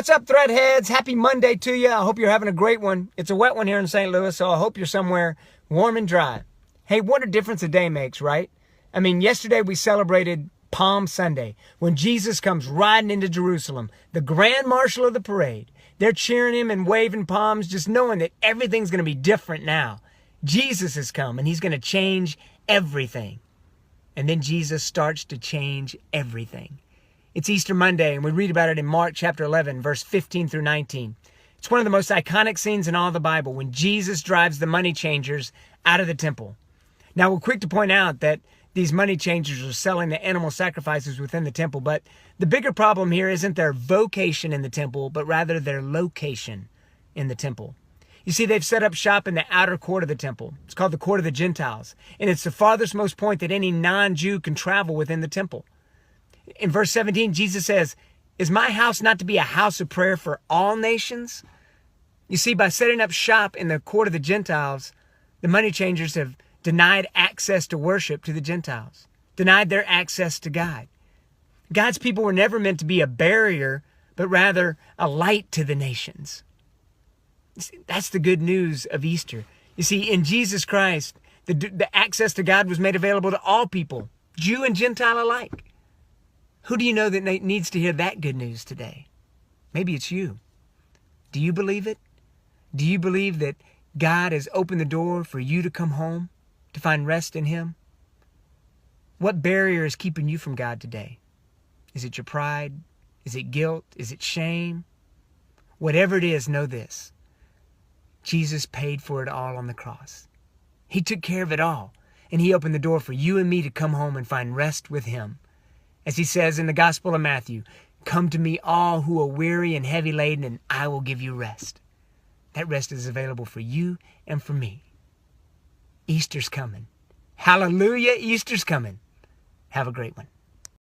What's up, Threadheads? Happy Monday to you. I hope you're having a great one. It's a wet one here in St. Louis, so I hope you're somewhere warm and dry. Hey, what a difference a day makes, right? I mean, yesterday we celebrated Palm Sunday, when Jesus comes riding into Jerusalem, the grand marshal of the parade. They're cheering him and waving palms, just knowing that everything's going to be different now. Jesus has come, and he's going to change everything. And then Jesus starts to change everything. It's Easter Monday, and we read about it in Mark chapter 11, verse 15 through 19. It's one of the most iconic scenes in all the Bible, when Jesus drives the money changers out of the temple. Now, we're quick to point out that these money changers are selling the animal sacrifices within the temple, but the bigger problem here isn't their vocation in the temple, but rather their location in the temple. You see, they've set up shop in the outer court of the temple. It's called the Court of the Gentiles, and it's the farthest most point that any non-Jew can travel within the temple. In verse 17, Jesus says, "Is my house not to be a house of prayer for all nations?" You see, by setting up shop in the court of the Gentiles, the money changers have denied access to worship to the Gentiles, denied their access to God. God's people were never meant to be a barrier, but rather a light to the nations. That's the good news of Easter. You see, in Jesus Christ, the access to God was made available to all people, Jew and Gentile alike. Who do you know that needs to hear that good news today? Maybe it's you. Do you believe it? Do you believe that God has opened the door for you to come home, to find rest in him? What barrier is keeping you from God today? Is it your pride? Is it guilt? Is it shame? Whatever it is, know this. Jesus paid for it all on the cross. He took care of it all, and he opened the door for you and me to come home and find rest with him. As he says in the Gospel of Matthew, "Come to me all who are weary and heavy laden, and I will give you rest." That rest is available for you and for me. Easter's coming. Hallelujah, Easter's coming. Have a great one.